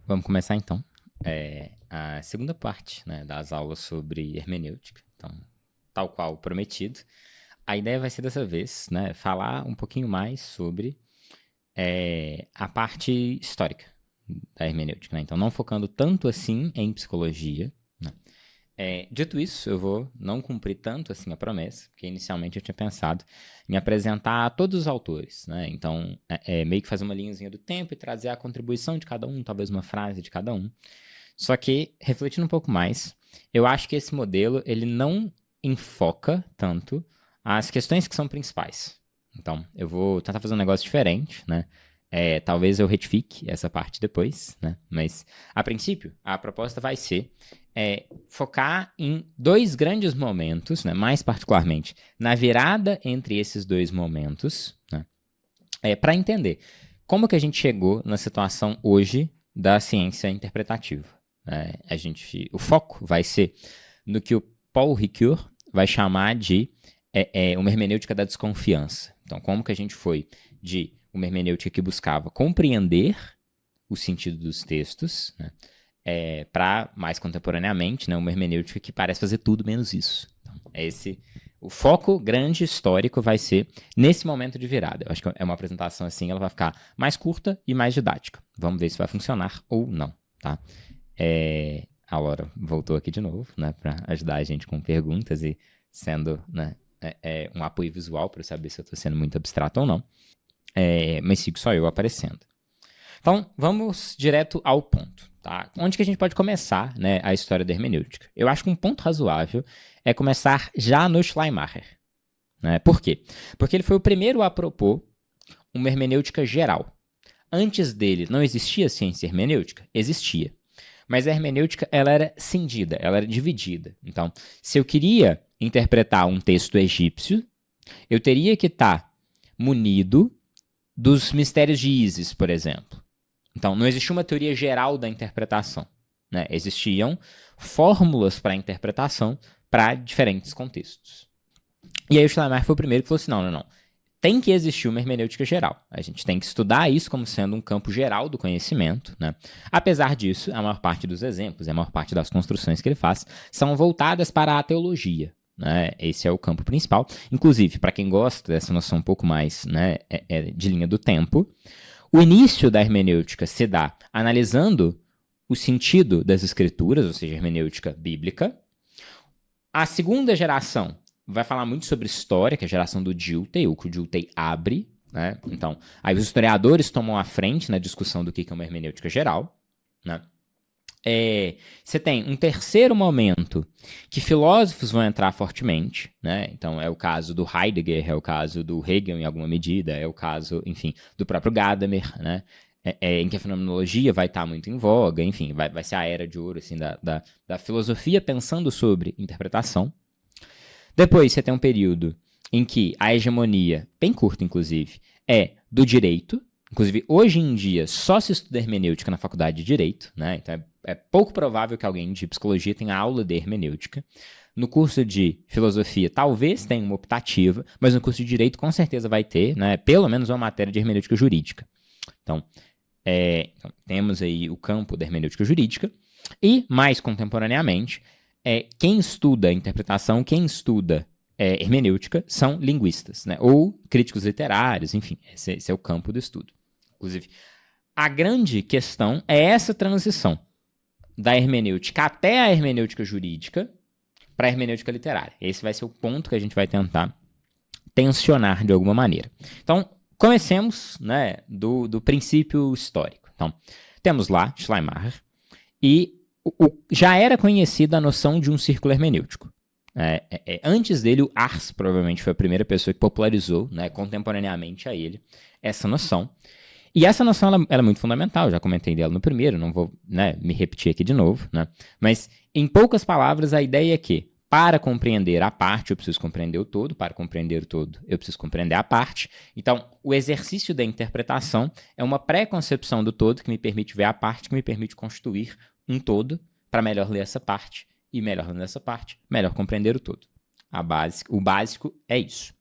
Vamos começar então. A segunda parte, né, das aulas sobre hermenêutica. Então, tal qual prometido, a ideia vai ser dessa vez, né, falar um pouquinho mais sobre a parte histórica da hermenêutica. Né? Então, não focando tanto assim em psicologia. Né? Dito isso, eu vou não cumprir tanto assim a promessa, porque inicialmente eu tinha pensado em apresentar todos os autores, né? Então, meio que fazer uma linhazinha do tempo e trazer a contribuição de cada um, talvez uma frase de cada um. Só que, refletindo um pouco mais, eu acho que esse modelo ele não enfoca tanto as questões que são principais. Então, eu vou tentar fazer um negócio diferente, né? Talvez eu retifique essa parte depois, né? Mas, a princípio, a proposta vai ser focar em dois grandes momentos, né? Mais particularmente na virada entre esses dois momentos, né? Para entender como que a gente chegou na situação hoje da ciência interpretativa. O foco vai ser no que o Paul Ricoeur vai chamar de uma hermenêutica da desconfiança. Então, como que a gente foi de uma hermenêutica que buscava compreender o sentido dos textos, né, para, mais contemporaneamente, né, uma hermenêutica que parece fazer tudo menos isso. Então, o foco grande histórico vai ser nesse momento de virada. Eu acho que é uma apresentação assim, ela vai ficar mais curta e mais didática. Vamos ver se vai funcionar ou não, tá? A Laura voltou aqui de novo, né, para ajudar a gente com perguntas e sendo, né, um apoio visual para eu saber se eu estou sendo muito abstrato ou não. Mas fico só eu aparecendo. Então, vamos direto ao ponto. Tá? Onde que a gente pode começar, né, a história da hermenêutica? Eu acho que um ponto razoável é começar já no Schleiermacher. Né? Por quê? Porque ele foi o primeiro a propor uma hermenêutica geral. Antes dele, não existia ciência hermenêutica? Existia. Mas a hermenêutica ela era cindida, ela era dividida. Então, se eu queria interpretar um texto egípcio, eu teria que estar munido dos mistérios de Ísis, por exemplo. Então, não existia uma teoria geral da interpretação. Né? Existiam fórmulas para a interpretação para diferentes contextos. E aí o Schleiermacher foi o primeiro que falou assim, não. Tem que existir uma hermenêutica geral. A gente tem que estudar isso como sendo um campo geral do conhecimento. Né? Apesar disso, a maior parte dos exemplos, a maior parte das construções que ele faz são voltadas para a teologia. Né? Esse é o campo principal. Inclusive, para quem gosta dessa noção um pouco mais, né, de linha do tempo, o início da hermenêutica se dá analisando o sentido das escrituras, ou seja, hermenêutica bíblica. A segunda geração vai falar muito sobre história, que é a geração do Dilthey, o que o Dilthey abre. Né? Então, aí os historiadores tomam a frente na discussão do que é uma hermenêutica geral. Né? Você tem um terceiro momento que filósofos vão entrar fortemente, né? Então é o caso do Heidegger, é o caso do Hegel em alguma medida, é o caso, enfim, do próprio Gadamer, né? Em que a fenomenologia vai estar muito em voga, enfim, vai ser a era de ouro assim, da filosofia pensando sobre interpretação. Depois você tem um período em que a hegemonia, bem curta inclusive, é do direito. Inclusive, hoje em dia, só se estuda hermenêutica na faculdade de Direito, né? Então, é pouco provável que alguém de psicologia tenha aula de hermenêutica. No curso de filosofia, talvez tenha uma optativa, mas no curso de Direito, com certeza vai ter, né? Pelo menos uma matéria de hermenêutica jurídica. Então, temos aí o campo da hermenêutica jurídica. E, mais contemporaneamente, quem estuda interpretação, quem estuda hermenêutica, são linguistas, né? Ou críticos literários, enfim, esse é o campo do estudo. Inclusive, a grande questão é essa transição da hermenêutica até a hermenêutica jurídica para a hermenêutica literária. Esse vai ser o ponto que a gente vai tentar tensionar de alguma maneira. Então, comecemos, né, do princípio histórico. Então, temos lá Schleiermacher e já era conhecida a noção de um círculo hermenêutico. Antes dele, o Ars provavelmente foi a primeira pessoa que popularizou, né, contemporaneamente a ele, essa noção. E essa noção ela é muito fundamental, já comentei dela no primeiro, não vou, né, me repetir aqui de novo. Né? Mas, em poucas palavras, a ideia é que, para compreender a parte, eu preciso compreender o todo, para compreender o todo, eu preciso compreender a parte. Então, o exercício da interpretação é uma pré-concepção do todo que me permite ver a parte, que me permite constituir um todo para melhor ler essa parte. E melhor ler essa parte, melhor compreender o todo. O básico é isso.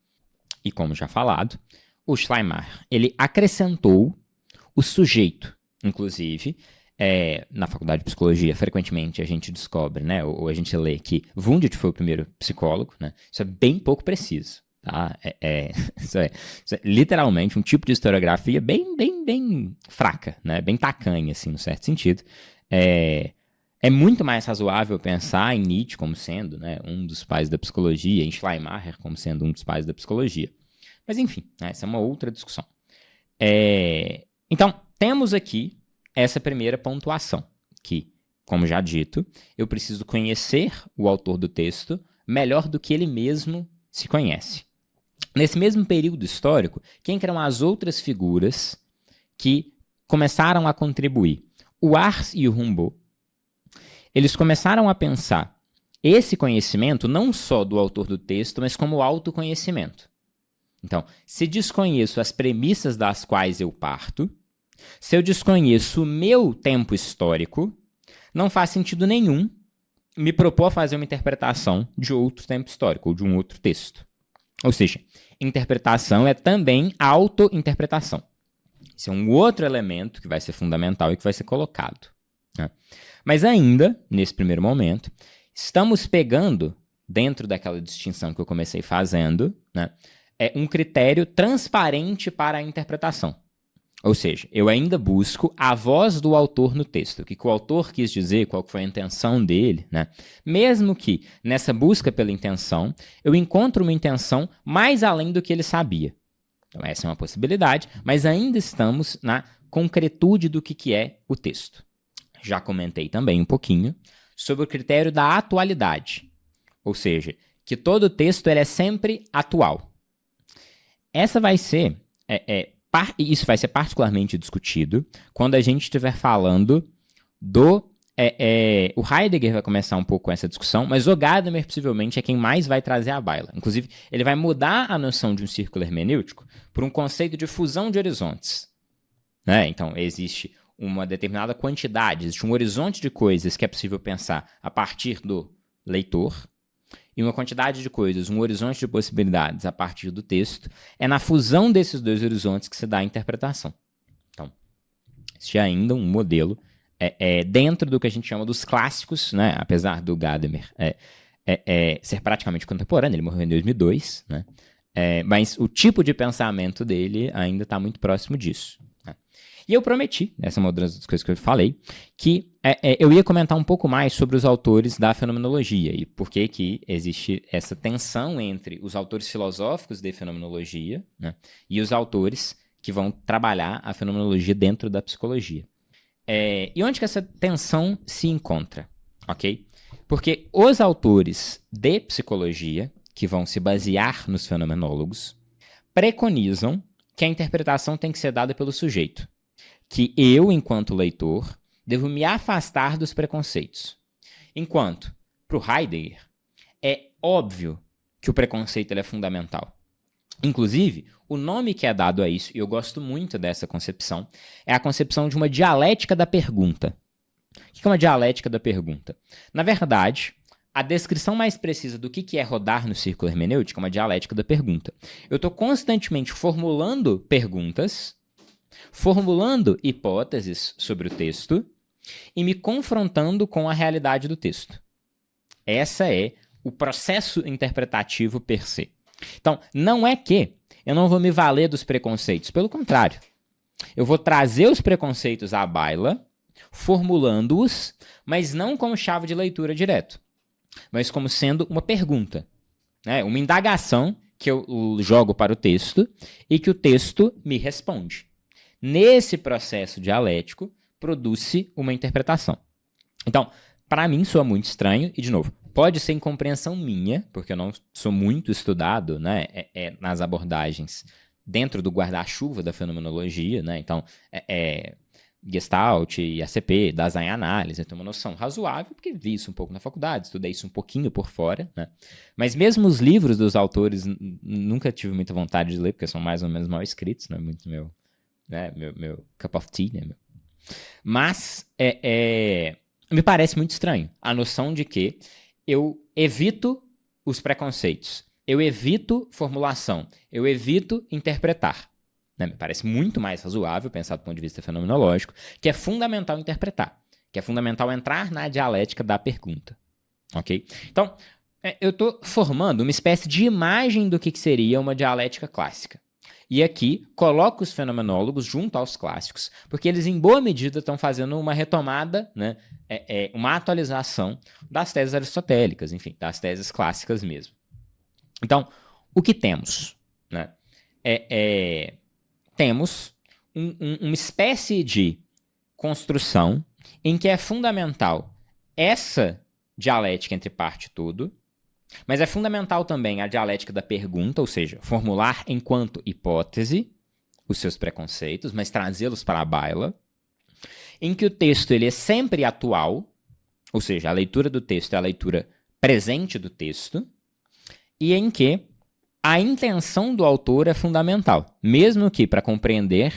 E como já falado, o Schleiermacher ele acrescentou o sujeito, inclusive, Na faculdade de psicologia, frequentemente a gente descobre, né, ou a gente lê que Wundt foi o primeiro psicólogo, né? Isso é bem pouco preciso, tá? Isso é literalmente um tipo de historiografia bem fraca, né? Bem tacanha, assim, no certo sentido. É muito mais razoável pensar em Nietzsche como sendo, né, um dos pais da psicologia, em Schleiermacher como sendo um dos pais da psicologia. Mas enfim, né, essa é uma outra discussão. Então, temos aqui essa primeira pontuação, que, como já dito, eu preciso conhecer o autor do texto melhor do que ele mesmo se conhece. Nesse mesmo período histórico, quem eram as outras figuras que começaram a contribuir? O Ars e o Rimbaud, eles começaram a pensar esse conhecimento não só do autor do texto, mas como autoconhecimento. Então, se desconheço as premissas das quais eu parto, se eu desconheço o meu tempo histórico, não faz sentido nenhum me propor fazer uma interpretação de outro tempo histórico ou de um outro texto. Ou seja, interpretação é também autointerpretação. Esse é um outro elemento que vai ser fundamental e que vai ser colocado, né? Mas ainda, nesse primeiro momento, estamos pegando, dentro daquela distinção que eu comecei fazendo, né, um critério transparente para a interpretação. Ou seja, eu ainda busco a voz do autor no texto, o que o autor quis dizer, qual foi a intenção dele, né? Mesmo que nessa busca pela intenção, eu encontro uma intenção mais além do que ele sabia. Então essa é uma possibilidade, mas ainda estamos na concretude do que é o texto. Já comentei também um pouquinho sobre o critério da atualidade, ou seja, que todo texto ele é sempre atual. Essa vai ser, isso vai ser particularmente discutido quando a gente estiver falando do... o Heidegger vai começar um pouco com essa discussão, mas o Gadamer possivelmente é quem mais vai trazer à baila. Inclusive, ele vai mudar a noção de um círculo hermenêutico por um conceito de fusão de horizontes, né? Então, existe uma determinada quantidade, existe um horizonte de coisas que é possível pensar a partir do leitor, e uma quantidade de coisas, um horizonte de possibilidades a partir do texto. É na fusão desses dois horizontes que se dá a interpretação. Então, existe ainda um modelo dentro do que a gente chama dos clássicos, né? Apesar do Gadamer ser praticamente contemporâneo, ele morreu em 2002, né? Mas o tipo de pensamento dele ainda está muito próximo disso, né? E eu prometi, essa é uma das coisas que eu falei, que eu ia comentar um pouco mais sobre os autores da fenomenologia e por que existe essa tensão entre os autores filosóficos de fenomenologia, né, e os autores que vão trabalhar a fenomenologia dentro da psicologia. E onde que essa tensão se encontra? Ok? Porque os autores de psicologia, que vão se basear nos fenomenólogos, preconizam que a interpretação tem que ser dada pelo sujeito. Que eu, enquanto leitor, devo me afastar dos preconceitos. Enquanto, para o Heidegger, é óbvio que o preconceito ele é fundamental. Inclusive, o nome que é dado a isso, e eu gosto muito dessa concepção, é a concepção de uma dialética da pergunta. O que é uma dialética da pergunta? Na verdade, a descrição mais precisa do que é rodar no círculo hermenêutico é uma dialética da pergunta. Eu estou constantemente formulando perguntas, formulando hipóteses sobre o texto e me confrontando com a realidade do texto. Essa é o processo interpretativo per se. Então, não é que eu não vou me valer dos preconceitos, pelo contrário. Eu vou trazer os preconceitos à baila, formulando-os, mas não como chave de leitura direto, mas como sendo uma pergunta, né? Uma indagação que eu jogo para o texto e que o texto me responde. Nesse processo dialético, produz-se uma interpretação. Então, para mim, soa muito estranho, e de novo, pode ser incompreensão minha, porque eu não sou muito estudado, né, nas abordagens dentro do guarda-chuva da fenomenologia, né? Então, Gestalt e ACP, Dasein-Análise, eu tenho uma noção razoável, porque vi isso um pouco na faculdade, estudei isso um pouquinho por fora, né? Mas mesmo os livros dos autores, nunca tive muita vontade de ler, porque são mais ou menos mal escritos, não é muito meu cup of tea, né? Mas me parece muito estranho a noção de que eu evito os preconceitos, eu evito formulação, eu evito interpretar. né? Me parece muito mais razoável pensar do ponto de vista fenomenológico, que é fundamental interpretar, que é fundamental entrar na dialética da pergunta. Ok? Então, eu estou formando uma espécie de imagem do que seria uma dialética clássica. E aqui coloco os fenomenólogos junto aos clássicos, porque eles, em boa medida, estão fazendo uma retomada, né, uma atualização das teses aristotélicas, enfim, das teses clássicas mesmo. Então, o que temos? Né? Temos uma espécie de construção em que é fundamental essa dialética entre parte e todo, mas é fundamental também a dialética da pergunta, ou seja, formular enquanto hipótese os seus preconceitos, mas trazê-los para a baila, em que o texto ele é sempre atual, ou seja, a leitura do texto é a leitura presente do texto, e em que a intenção do autor é fundamental, mesmo que para compreender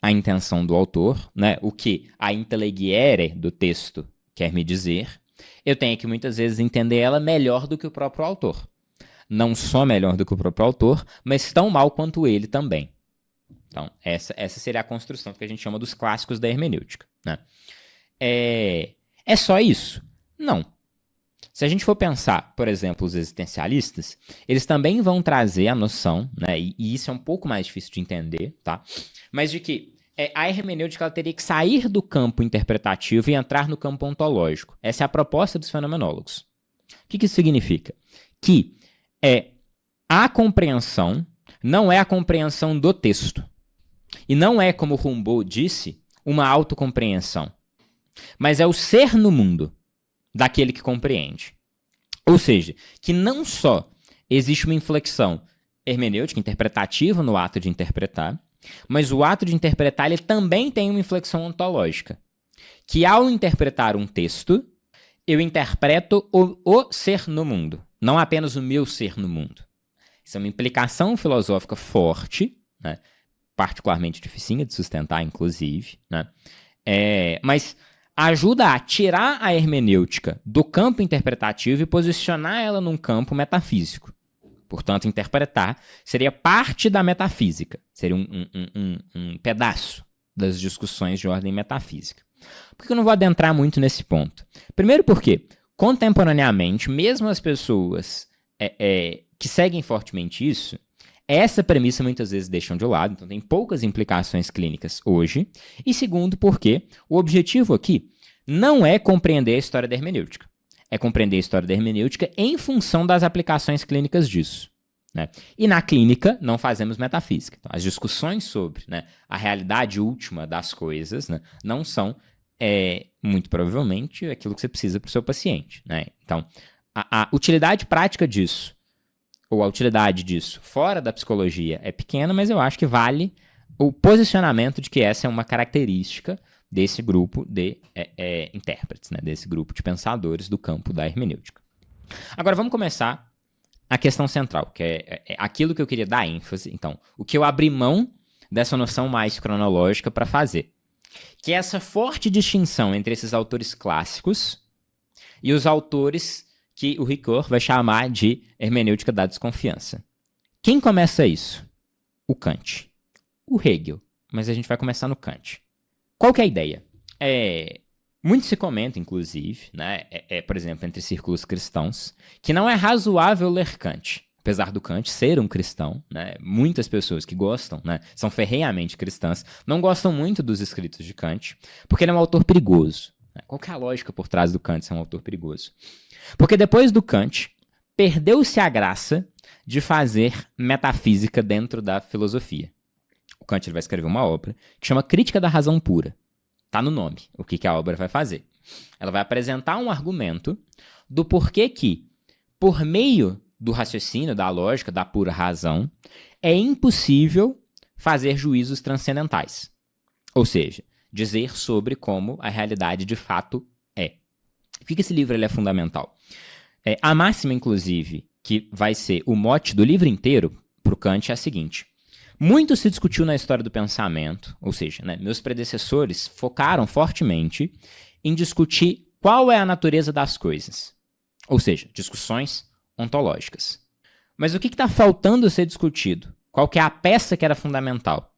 a intenção do autor, né, o que a intelegiere do texto quer me dizer, eu tenho que muitas vezes entender ela melhor do que o próprio autor. Não só melhor do que o próprio autor, mas tão mal quanto ele também. Então, essa seria a construção que a gente chama dos clássicos da hermenêutica. Né? É só isso? Não. Se a gente for pensar, por exemplo, os existencialistas, eles também vão trazer a noção, né, e isso é um pouco mais difícil de entender, tá? Mas de que a hermenêutica ela teria que sair do campo interpretativo e entrar no campo ontológico. Essa é a proposta dos fenomenólogos. O que isso significa? Que a compreensão não é a compreensão do texto. E não é, como Rimbaud disse, uma autocompreensão. Mas é o ser no mundo daquele que compreende. Ou seja, que não só existe uma inflexão hermenêutica, interpretativa no ato de interpretar, mas o ato de interpretar ele também tem uma inflexão ontológica. Que ao interpretar um texto, eu interpreto o ser no mundo, não apenas o meu ser no mundo. Isso é uma implicação filosófica forte, né? Particularmente dificinha de sustentar, inclusive, né? Mas ajuda a tirar a hermenêutica do campo interpretativo e posicionar ela num campo metafísico. Portanto, interpretar seria parte da metafísica, seria um pedaço das discussões de ordem metafísica. Por que eu não vou adentrar muito nesse ponto? Primeiro porque, contemporaneamente, mesmo as pessoas que seguem fortemente isso, essa premissa muitas vezes deixam de lado, então tem poucas implicações clínicas hoje. E segundo porque o objetivo aqui não é compreender a história da hermenêutica. É compreender a história da hermenêutica em função das aplicações clínicas disso. Né? E na clínica não fazemos metafísica. Então, as discussões sobre, né, a realidade última das coisas, né, não são, muito provavelmente, aquilo que você precisa para o seu paciente. Né? Então, a utilidade prática disso, ou a utilidade disso fora da psicologia é pequena, mas eu acho que vale o posicionamento de que essa é uma característica desse grupo de intérpretes, né? Desse grupo de pensadores do campo da hermenêutica. Agora vamos começar a questão central, que é aquilo que eu queria dar ênfase. Então, o que eu abri mão dessa noção mais cronológica para fazer, que é essa forte distinção entre esses autores clássicos e os autores que o Ricoeur vai chamar de hermenêutica da desconfiança. Quem começa isso? O Kant. O Hegel. Mas a gente vai começar no Kant. Qual que é a ideia? Muito se comenta, inclusive, né, por exemplo, entre círculos cristãos, que não é razoável ler Kant. Apesar do Kant ser um cristão, né, muitas pessoas que gostam, né, são ferrenhamente cristãs, não gostam muito dos escritos de Kant, porque ele é um autor perigoso. Né? Qual que é a lógica por trás do Kant ser um autor perigoso? Porque depois do Kant, perdeu-se a graça de fazer metafísica dentro da filosofia. O Kant ele vai escrever uma obra que chama Crítica da Razão Pura. Está no nome, o que a obra vai fazer. Ela vai apresentar um argumento do porquê que, por meio do raciocínio, da lógica, da pura razão, é impossível fazer juízos transcendentais. Ou seja, dizer sobre como a realidade de fato é. Por que esse livro ele é fundamental? A máxima, inclusive, que vai ser o mote do livro inteiro para o Kant é a seguinte. Muito se discutiu na história do pensamento, ou seja, né, meus predecessores focaram fortemente em discutir qual é a natureza das coisas. Ou seja, discussões ontológicas. Mas o que está faltando ser discutido? Qual que é a peça que era fundamental?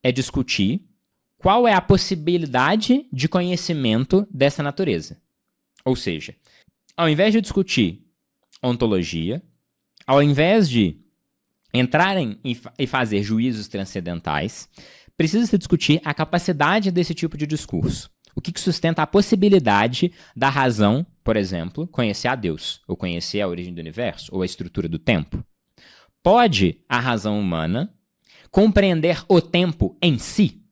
é discutir qual é a possibilidade de conhecimento dessa natureza. Ou seja, ao invés de discutir ontologia, ao invés de entrarem e fazer juízos transcendentais, precisa se discutir a capacidade desse tipo de discurso. O que sustenta a possibilidade da razão, por exemplo, conhecer a Deus, ou conhecer a origem do universo, ou a estrutura do tempo. Pode a razão humana compreender o tempo em si?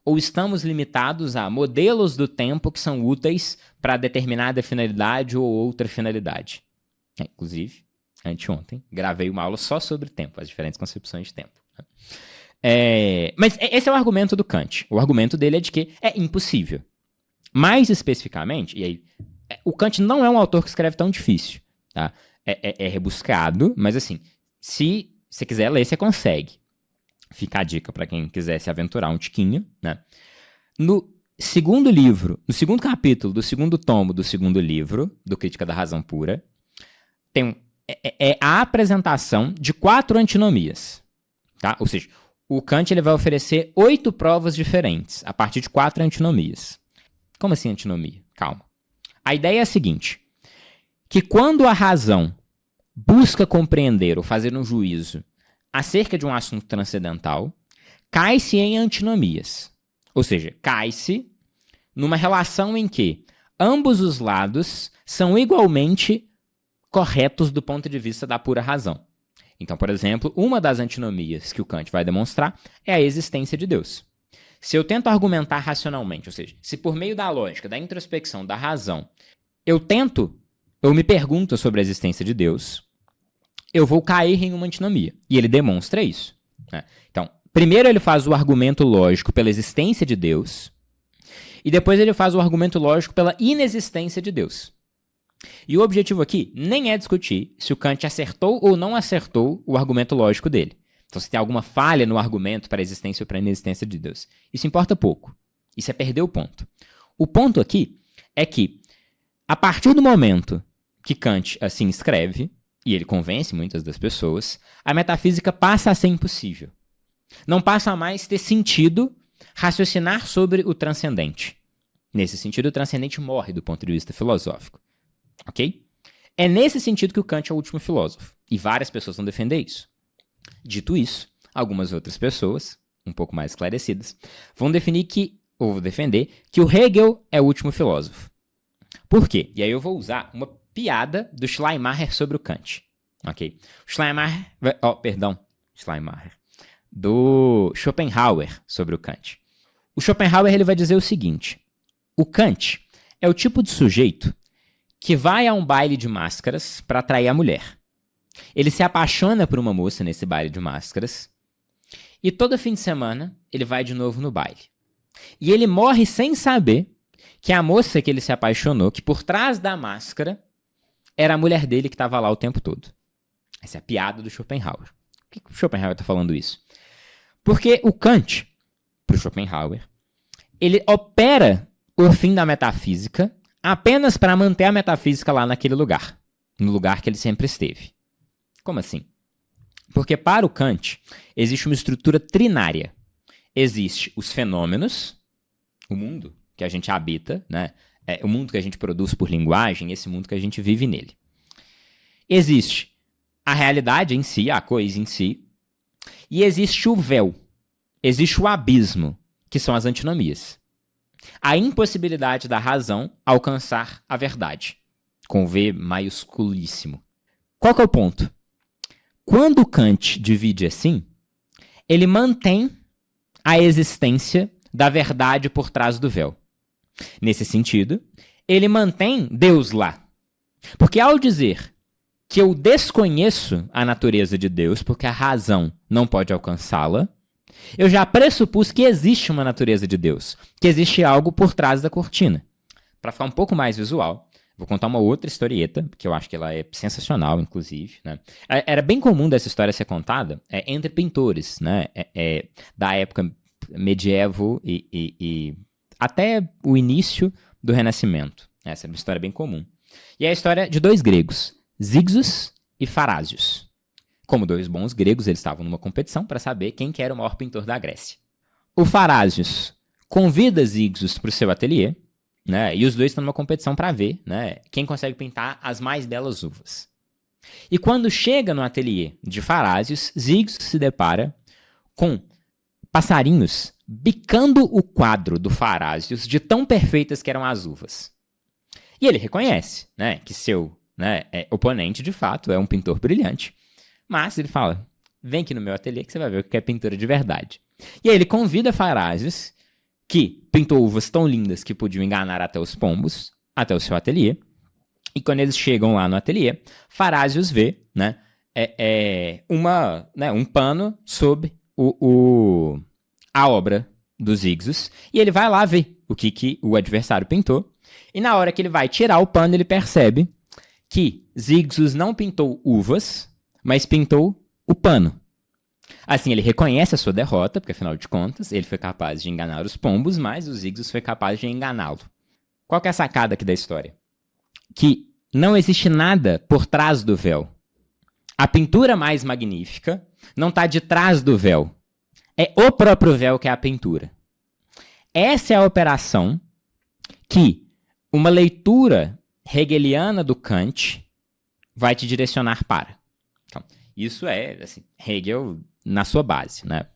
Ou estamos limitados a modelos do tempo que são úteis para determinada finalidade ou outra finalidade? Inclusive, anteontem, gravei uma aula só sobre tempo, as diferentes concepções de tempo. Mas esse é o argumento do Kant. O argumento dele é de que é impossível. Mais especificamente, e aí, o Kant não é um autor que escreve tão difícil. Tá? É rebuscado, mas assim, se você quiser ler, você consegue. Fica a dica para quem quiser se aventurar um tiquinho, né? No segundo livro, no segundo capítulo do segundo tomo do segundo livro, do Crítica da Razão Pura, tem a apresentação de 4 antinomias. Tá? Ou seja, o Kant ele vai oferecer 8 provas diferentes, a partir de 4 antinomias. Como assim antinomia? Calma. A ideia é a seguinte, que quando a razão busca compreender ou fazer um juízo acerca de um assunto transcendental, cai-se em antinomias. Ou seja, cai-se numa relação em que ambos os lados são igualmente corretos do ponto de vista da pura razão. Então, por exemplo, uma das antinomias que o Kant vai demonstrar é a existência de Deus. Se eu tento argumentar racionalmente, ou seja, se por meio da lógica, da introspecção, da razão, eu me pergunto sobre a existência de Deus, eu vou cair em uma antinomia. E ele demonstra isso. Né? Então, primeiro ele faz o argumento lógico pela existência de Deus, e depois ele faz o argumento lógico pela inexistência de Deus. E o objetivo aqui nem é discutir se o Kant acertou ou não acertou o argumento lógico dele. Então, se tem alguma falha no argumento para a existência ou para a inexistência de Deus. Isso importa pouco. Isso é perder o ponto. O ponto aqui é que, a partir do momento que Kant assim escreve, e ele convence muitas das pessoas, a metafísica passa a ser impossível. Não passa a mais ter sentido raciocinar sobre o transcendente. Nesse sentido, o transcendente morre do ponto de vista filosófico. Ok? É nesse sentido que o Kant é o último filósofo. E várias pessoas vão defender isso. Dito isso, algumas outras pessoas, um pouco mais esclarecidas, vão defender que o Hegel é o último filósofo. Por quê? E aí eu vou usar uma piada do Schleiermacher sobre o Kant. Ok? Do Schopenhauer sobre o Kant. O Schopenhauer ele vai dizer o seguinte: o Kant é o tipo de sujeito que vai a um baile de máscaras para atrair a mulher. Ele se apaixona por uma moça nesse baile de máscaras e todo fim de semana ele vai de novo no baile. E ele morre sem saber que a moça que ele se apaixonou, que por trás da máscara, era a mulher dele que estava lá o tempo todo. Essa é a piada do Schopenhauer. Por que o Schopenhauer está falando isso? Porque o Kant, para o Schopenhauer, ele opera o fim da metafísica apenas para manter a metafísica lá naquele lugar, no lugar que ele sempre esteve. Como assim? Porque para o Kant existe uma estrutura trinária. Existe os fenômenos, o mundo que a gente habita, né? O mundo que a gente produz por linguagem, esse mundo que a gente vive nele. Existe a realidade em si, a coisa em si, e existe o véu, existe o abismo, que são as antinomias. A impossibilidade da razão alcançar a verdade, com V maiusculíssimo. Qual que é o ponto? Quando Kant divide assim, ele mantém a existência da verdade por trás do véu. Nesse sentido, ele mantém Deus lá. Porque ao dizer que eu desconheço a natureza de Deus, porque a razão não pode alcançá-la, eu já pressupus que existe uma natureza de Deus, que existe algo por trás da cortina. Para ficar um pouco mais visual, vou contar uma outra historieta, que eu acho que ela é sensacional, inclusive. Né? Era bem comum dessa história ser contada entre pintores, né? Da época medieval e até o início do Renascimento. Essa é uma história bem comum. E é a história de 2 gregos, Zigzos e Farásios. Como 2 bons gregos, eles estavam numa competição para saber quem que era o maior pintor da Grécia. o Farásios convida Zixus para o seu ateliê, né? E os dois estão numa competição para ver, né, quem consegue pintar as mais belas uvas. E quando chega no ateliê de Farásios, Zixus se depara com passarinhos bicando o quadro do Farásios de tão perfeitas que eram as uvas. E ele reconhece, né, que seu, né, oponente, de fato, é um pintor brilhante. Mas ele fala, vem aqui no meu ateliê que você vai ver o que é pintura de verdade. E aí ele convida Farásios, que pintou uvas tão lindas que podiam enganar até os pombos, até o seu ateliê. E quando eles chegam lá no ateliê, Farásios vê, né, um pano sobre a obra dos Zixus, e ele vai lá ver o que o adversário pintou. E na hora que ele vai tirar o pano, ele percebe que Zixus não pintou uvas, mas pintou o pano. Assim, ele reconhece a sua derrota, porque afinal de contas, ele foi capaz de enganar os pombos, mas o Zixus foi capaz de enganá-lo. Qual que é a sacada aqui da história? Que não existe nada por trás do véu. A pintura mais magnífica não está de trás do véu. É o próprio véu que é a pintura. Essa é a operação que uma leitura hegeliana do Kant vai te direcionar para. Então, isso é, assim, Hegel na sua base, né?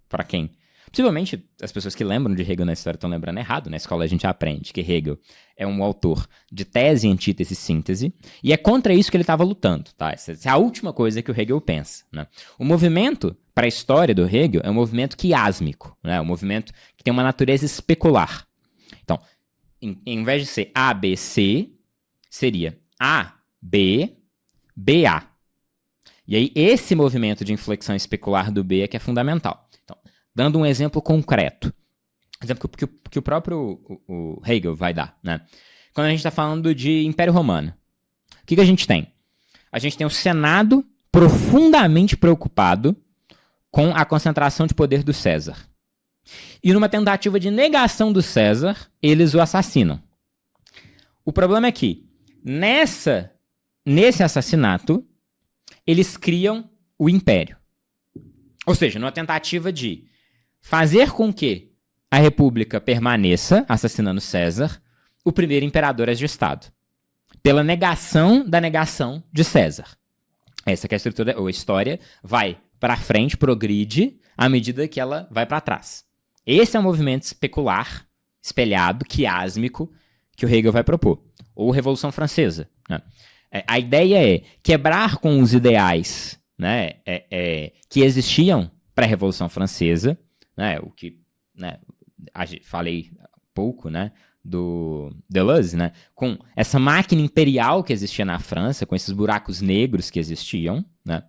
Para quem... Possivelmente, as pessoas que lembram de Hegel na história estão lembrando errado. Na escola a gente aprende que Hegel é um autor de tese, antítese e síntese, e é contra isso que ele estava lutando, tá? Essa é a última coisa que o Hegel pensa, né? O movimento, para a história do Hegel, é um movimento quiásmico, né? Um movimento que tem uma natureza especular. Então, em vez de ser A, B, C, seria A, B, B, A. E aí, esse movimento de inflexão especular do B é que é fundamental. Então, dando um exemplo concreto, exemplo que o próprio o Hegel vai dar, né? Quando a gente está falando de Império Romano, o que a gente tem? A gente tem o Senado profundamente preocupado com a concentração de poder do César. E numa tentativa de negação do César, eles o assassinam. O problema é que, nesse assassinato, eles criam o Império. Ou seja, numa tentativa de fazer com que a República permaneça, assassinando César, o primeiro imperador é de Estado. Pela negação da negação de César. Essa que é a estrutura, ou a história vai para frente, progride, à medida que ela vai para trás. Esse é o movimento especular, espelhado, quiásmico, que o Hegel vai propor. Ou Revolução Francesa, né? A ideia é quebrar com os ideais, né, que existiam para a Revolução Francesa, né, o que, né, falei pouco, né, do Deleuze, né, com essa máquina imperial que existia na França, com esses buracos negros que existiam, né,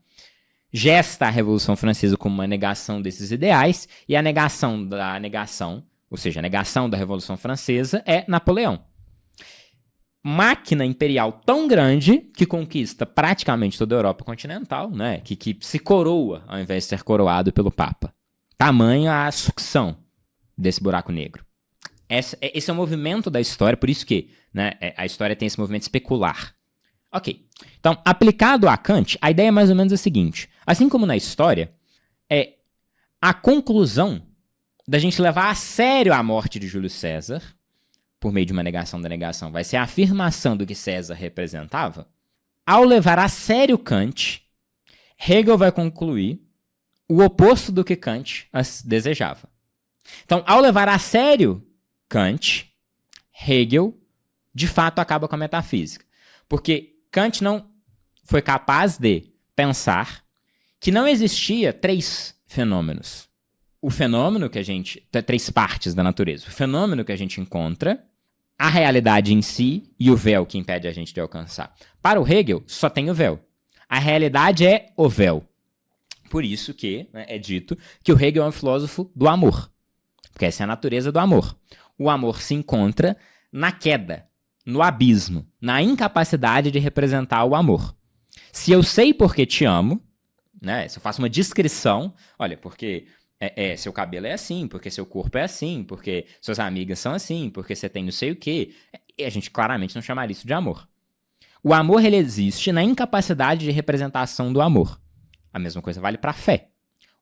gesta a Revolução Francesa como uma negação desses ideais, e a negação da negação, ou seja, a negação da Revolução Francesa é Napoleão. Máquina imperial tão grande que conquista praticamente toda a Europa continental, né? Que se coroa ao invés de ser coroado pelo Papa. Tamanha a sucção desse buraco negro. Esse é o movimento da história, por isso que, né, a história tem esse movimento especular. Ok. Então, aplicado a Kant, a ideia é mais ou menos a seguinte. Assim como na história, a conclusão da gente levar a sério a morte de Júlio César, por meio de uma negação da negação, vai ser a afirmação do que César representava. Ao levar a sério Kant, Hegel vai concluir o oposto do que Kant desejava. Então, ao levar a sério Kant, Hegel, de fato, acaba com a metafísica. Porque Kant não foi capaz de pensar que não existia três fenômenos. O fenômeno que a gente... Três partes da natureza. O fenômeno que a gente encontra, a realidade em si e o véu que impede a gente de alcançar. Para o Hegel, só tem o véu. A realidade é o véu. Por isso que, né, é dito que o Hegel é um filósofo do amor. Porque essa é a natureza do amor. O amor se encontra na queda, no abismo, na incapacidade de representar o amor. Se eu sei por que te amo, né, se eu faço uma descrição, olha, porque... seu cabelo é assim, porque seu corpo é assim, porque suas amigas são assim, porque você tem não sei o quê. E a gente claramente não chamaria isso de amor. O amor, ele existe na incapacidade de representação do amor. A mesma coisa vale para a fé.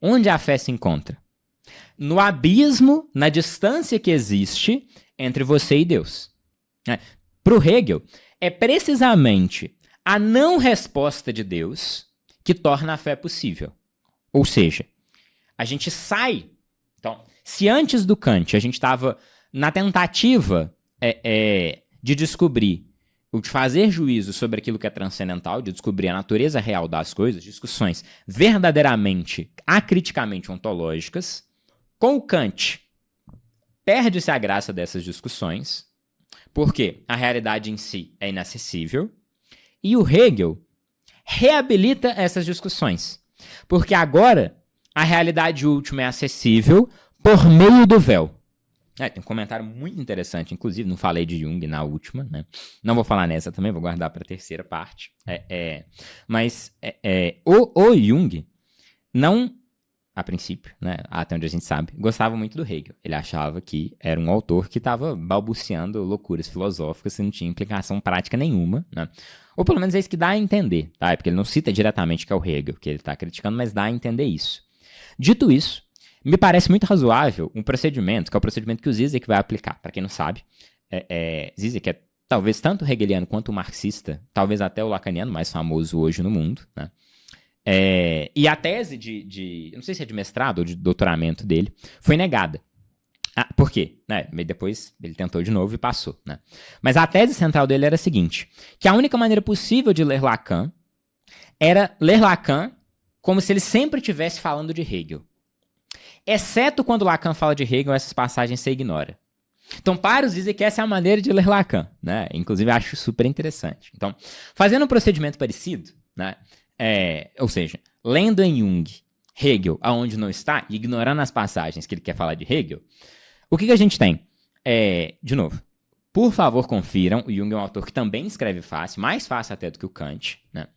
Onde a fé se encontra? no abismo, na distância que existe entre você e Deus. Para o Hegel, é precisamente a não resposta de Deus que torna a fé possível. Ou seja, a gente sai... Então, se antes do Kant a gente estava na tentativa de descobrir, ou de fazer juízo sobre aquilo que é transcendental, de descobrir a natureza real das coisas, discussões verdadeiramente, acriticamente ontológicas, com o Kant, perde-se a graça dessas discussões, porque a realidade em si é inacessível, e o Hegel reabilita essas discussões, porque agora a realidade última é acessível por meio do véu. Tem um comentário muito interessante, inclusive não falei de Jung na última, né? Não vou falar nessa também, vou guardar para a terceira parte. Mas o Jung não, a princípio, né, até onde a gente sabe, gostava muito do Hegel. Ele achava que era um autor que estava balbuciando loucuras filosóficas e não tinha implicação prática nenhuma, né? Ou pelo menos é isso que dá a entender, tá? Porque ele não cita diretamente que é o Hegel que ele está criticando, mas dá a entender isso. Dito isso, me parece muito razoável um procedimento, que é o procedimento que o Zizek vai aplicar. Para quem não sabe, Zizek é talvez tanto hegeliano quanto marxista, talvez até o lacaniano mais famoso hoje no mundo, né? E a tese não sei se é de mestrado ou de doutoramento dele, foi negada. Por quê? Depois ele tentou de novo e passou, né? Mas a tese central dele era a seguinte, que a única maneira possível de ler Lacan era ler Lacan como se ele sempre estivesse falando de Hegel. Exceto quando Lacan fala de Hegel, essas passagens você ignora. Então, para os Zizek, essa é a maneira de ler Lacan, né? Inclusive, acho super interessante. Então, fazendo um procedimento parecido, né? Ou seja, lendo em Jung Hegel aonde não está, e ignorando as passagens que ele quer falar de Hegel, o que a gente tem? De novo, por favor, confiram, o Jung é um autor que também escreve fácil, mais fácil até do que o Kant, né?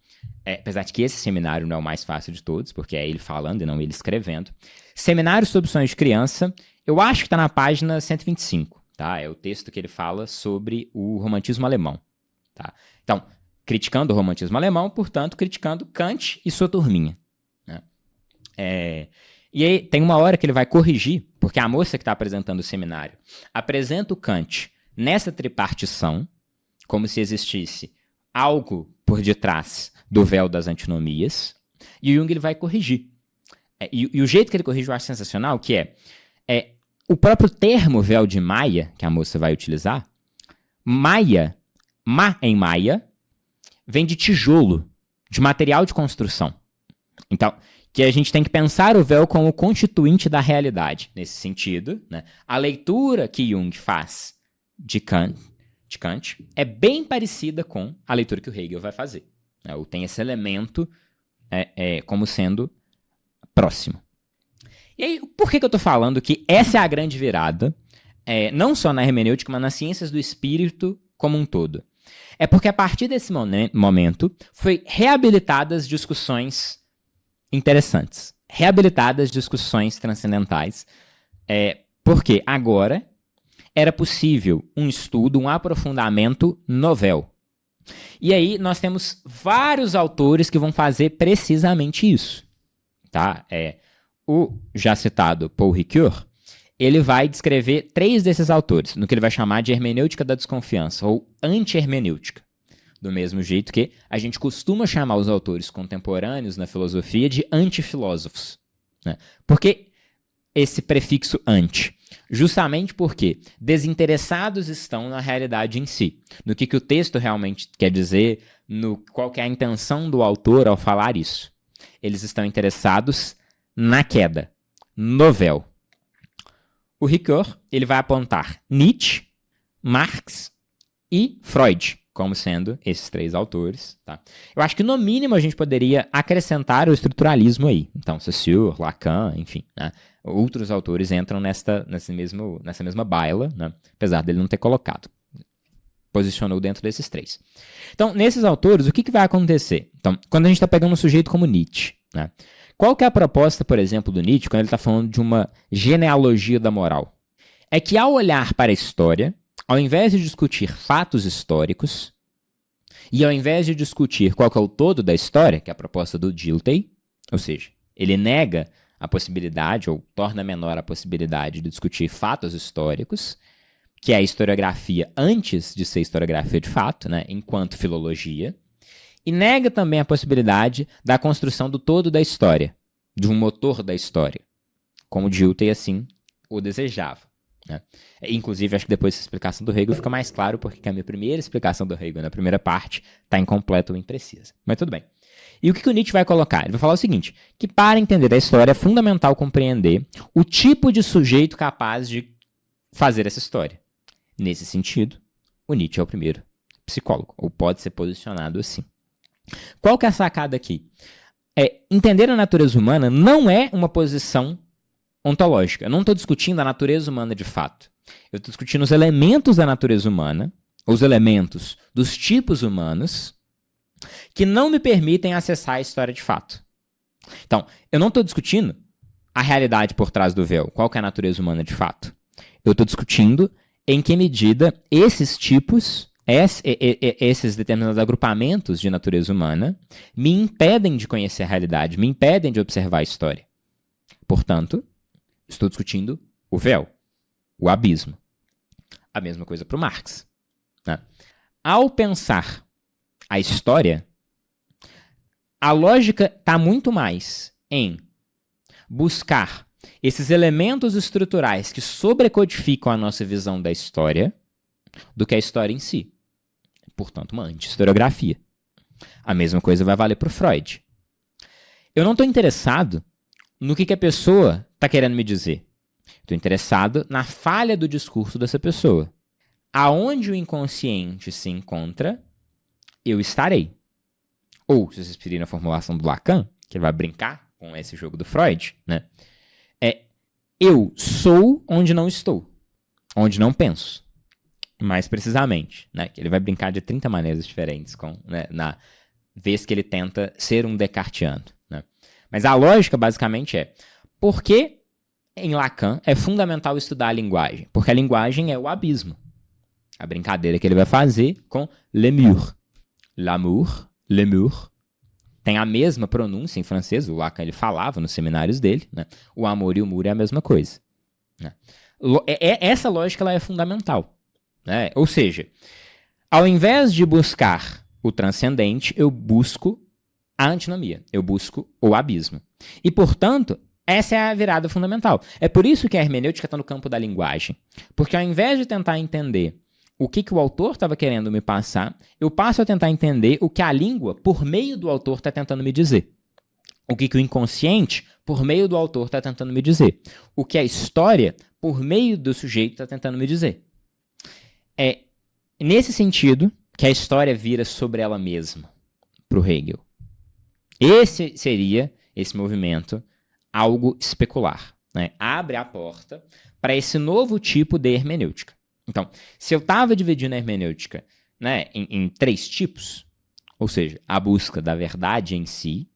Apesar de que esse seminário não é o mais fácil de todos, porque é ele falando e não ele escrevendo. Seminário sobre Sonhos de Criança, eu acho que está na página 125, tá? É o texto que ele fala sobre o romantismo alemão, tá? Então, criticando o romantismo alemão, portanto, criticando Kant e sua turminha, né? E aí tem uma hora que ele vai corrigir, porque a moça que está apresentando o seminário apresenta o Kant nessa tripartição, como se existisse algo por detrás do véu das antinomias, e o Jung ele vai corrigir. E o jeito que ele corrige eu acho sensacional, que o próprio termo véu de Maia, que a moça vai utilizar, Maia, ma em Maia, vem de tijolo, de material de construção. Então, que a gente tem que pensar o véu como constituinte da realidade. Nesse sentido, né, a leitura que Jung faz de Kant é bem parecida com a leitura que o Hegel vai fazer, né, ou tem esse elemento como sendo próximo. E aí, por que eu estou falando que essa é a grande virada, não só na hermenêutica, mas nas ciências do espírito como um todo? É porque a partir desse momento foi reabilitadas discussões interessantes, reabilitadas discussões transcendentais, porque agora era possível um estudo, um aprofundamento no véu. E aí nós temos vários autores que vão fazer precisamente isso, tá? O já citado Paul Ricoeur, ele vai descrever 3 desses autores, no que ele vai chamar de hermenêutica da desconfiança, ou anti-hermenêutica. Do mesmo jeito que a gente costuma chamar os autores contemporâneos na filosofia de antifilósofos, né? Por que esse prefixo anti? Justamente porque desinteressados estão na realidade em si, no que o texto realmente quer dizer, qual que é a intenção do autor ao falar isso. Eles estão interessados na queda, no véu. O Ricoeur, ele vai apontar Nietzsche, Marx e Freud como sendo esses 3 autores, tá? Eu acho que no mínimo a gente poderia acrescentar o estruturalismo aí. Então, Saussure, Lacan, enfim, né? Outros autores entram nessa mesma baila, né? Apesar dele não ter colocado. Posicionou dentro desses 3. Então, nesses autores, o que vai acontecer? Então, quando a gente está pegando um sujeito como Nietzsche, né? Qual que é a proposta, por exemplo, do Nietzsche, quando ele está falando de uma genealogia da moral? É que ao olhar para a história, ao invés de discutir fatos históricos, e ao invés de discutir qual que é o todo da história, que é a proposta do Dilthey, ou seja, ele nega a possibilidade, ou torna menor a possibilidade de discutir fatos históricos, que é a historiografia antes de ser historiografia de fato, né, enquanto filologia, e nega também a possibilidade da construção do todo da história, de um motor da história, como Dilthey assim o desejava. Né? Inclusive, acho que depois dessa explicação do Hegel fica mais claro porque a minha primeira explicação do Hegel na primeira parte está incompleta ou imprecisa. Mas tudo bem. E o que o Nietzsche vai colocar? Ele vai falar o seguinte, que para entender a história é fundamental compreender o tipo de sujeito capaz de fazer essa história. Nesse sentido, o Nietzsche é o primeiro psicólogo, ou pode ser posicionado assim. Qual que é a sacada aqui? Entender a natureza humana não é uma posição ontológica. Eu não estou discutindo a natureza humana de fato. Eu estou discutindo os elementos da natureza humana, os elementos dos tipos humanos, que não me permitem acessar a história de fato. Então, eu não estou discutindo a realidade por trás do véu, qual que é a natureza humana de fato. Eu estou discutindo em que medida esses tipos, esses determinados agrupamentos de natureza humana, me impedem de conhecer a realidade, me impedem de observar a história. Portanto, estou discutindo o véu, o abismo. A mesma coisa para o Marx. Né? Ao pensar a história, a lógica está muito mais em buscar esses elementos estruturais que sobrecodificam a nossa visão da história do que a história em si. Portanto, uma anti-historiografia. A mesma coisa vai valer para o Freud. Eu não estou interessado no que a pessoa está querendo me dizer. Estou interessado na falha do discurso dessa pessoa. Aonde o inconsciente se encontra, eu estarei. Ou, se vocês preferirem a formulação do Lacan, que ele vai brincar com esse jogo do Freud, né? Eu sou onde não estou, onde não penso. Mais precisamente, né? Que ele vai brincar de 30 maneiras diferentes né, na vez que ele tenta ser um descartiano. Né? Mas a lógica, basicamente, por que em Lacan é fundamental estudar a linguagem? Porque a linguagem é o abismo. A brincadeira que ele vai fazer com le mur. L'amour, le mur. Tem a mesma pronúncia em francês, o Lacan ele falava nos seminários dele, né? O amor e o muro é a mesma coisa. Né? Essa lógica ela é fundamental. Né? Ou seja, ao invés de buscar o transcendente, eu busco a antinomia, eu busco o abismo. E, portanto, essa é a virada fundamental. É por isso que a hermenêutica está no campo da linguagem. Porque ao invés de tentar entender o que o autor estava querendo me passar, eu passo a tentar entender o que a língua, por meio do autor, está tentando me dizer. O que o inconsciente, por meio do autor, está tentando me dizer. O que a história, por meio do sujeito, está tentando me dizer. É nesse sentido que a história vira sobre ela mesma, para o Hegel. Esse seria, esse movimento, algo especular. Né? Abre a porta para esse novo tipo de hermenêutica. Então, se eu estava dividindo a hermenêutica, né, em 3 tipos, ou seja, a busca da verdade em si,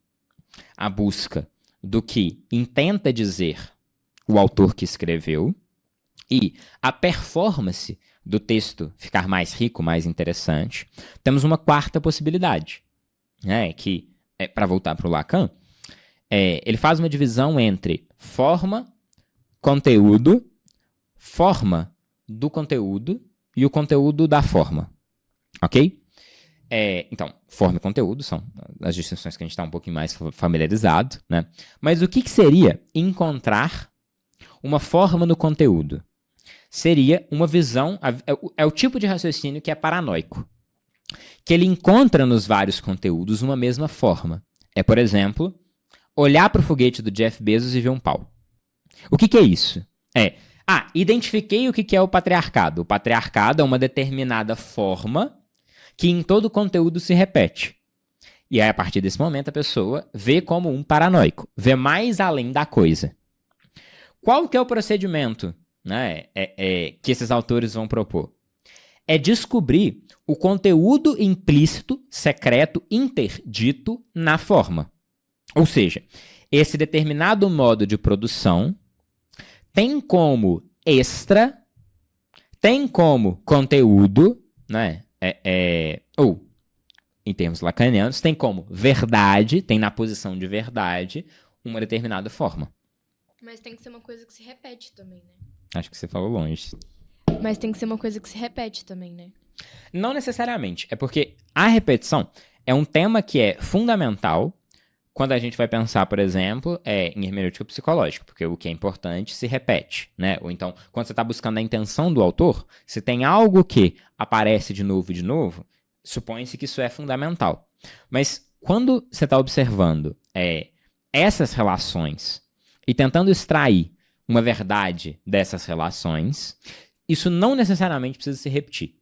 a busca do que intenta dizer o autor que escreveu e a performance do texto ficar mais rico, mais interessante, temos uma 4ª possibilidade, né, que, para voltar para o Lacan, ele faz uma divisão entre forma, conteúdo, forma do conteúdo e o conteúdo da forma. Ok? Então, forma e conteúdo são as distinções que a gente está um pouquinho mais familiarizado, né? Mas o que seria encontrar uma forma no conteúdo? Seria uma visão, é o tipo de raciocínio que é paranoico, que ele encontra nos vários conteúdos uma mesma forma. Por exemplo, olhar para o foguete do Jeff Bezos e ver um pau. O que é isso? Identifiquei o que é o patriarcado. O patriarcado é uma determinada forma que em todo o conteúdo se repete. E aí, a partir desse momento, a pessoa vê como um paranoico, vê mais além da coisa. Qual que é o procedimento, né, que esses autores vão propor? É descobrir o conteúdo implícito, secreto, interdito na forma. Ou seja, esse determinado modo de produção tem como extra, tem como conteúdo, né? Ou, em termos lacanianos, tem como verdade, tem na posição de verdade, uma determinada forma. Mas tem que ser uma coisa que se repete também, né? Acho que você falou longe. Mas tem que ser uma coisa que se repete também, né? Não necessariamente. É porque a repetição é um tema que é fundamental quando a gente vai pensar, por exemplo, em hermenêutica psicológica, porque o que é importante se repete, né? Ou então, quando você está buscando a intenção do autor, se tem algo que aparece de novo, supõe-se que isso é fundamental. Mas quando você está observando essas relações e tentando extrair uma verdade dessas relações, isso não necessariamente precisa se repetir,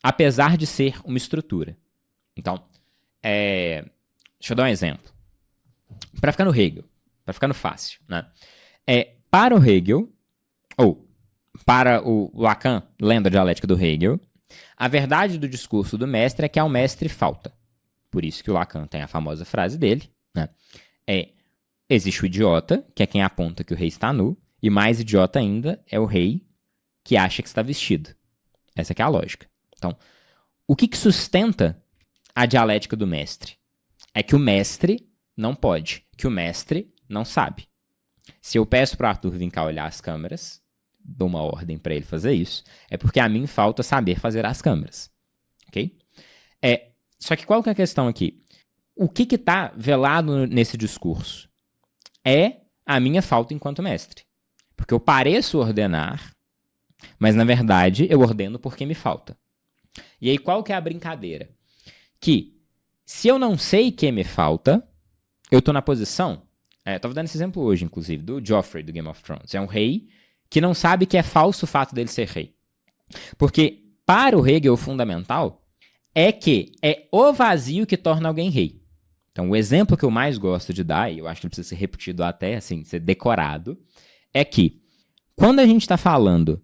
apesar de ser uma estrutura. Então, deixa eu dar um exemplo. Para ficar no Hegel, para ficar no fácil, né? Para o Hegel, ou para o Lacan, lendo a dialética do Hegel, a verdade do discurso do mestre é que ao mestre falta. Por isso que o Lacan tem a famosa frase dele, né? Existe o idiota, que é quem aponta que o rei está nu, e mais idiota ainda é o rei que acha que está vestido. Essa que é a lógica. Então, o que sustenta a dialética do mestre? É que o mestre não pode, que o mestre não sabe. Se eu peço para o Arthur vir cá olhar as câmeras, dou uma ordem para ele fazer isso, é porque a mim falta saber fazer as câmeras. Ok? Só que qual que é a questão aqui? O que está velado nesse discurso? É a minha falta enquanto mestre. Porque eu pareço ordenar, mas na verdade eu ordeno porque me falta. E aí qual que é a brincadeira? Que se eu não sei que me falta, eu tô na posição... Tava dando esse exemplo hoje, inclusive, do Joffrey, do Game of Thrones. É um rei que não sabe que é falso o fato dele ser rei. Porque para o Hegel, o fundamental é que é o vazio que torna alguém rei. Então, o exemplo que eu mais gosto de dar, e eu acho que precisa ser repetido até, assim, ser decorado, é que quando a gente está falando...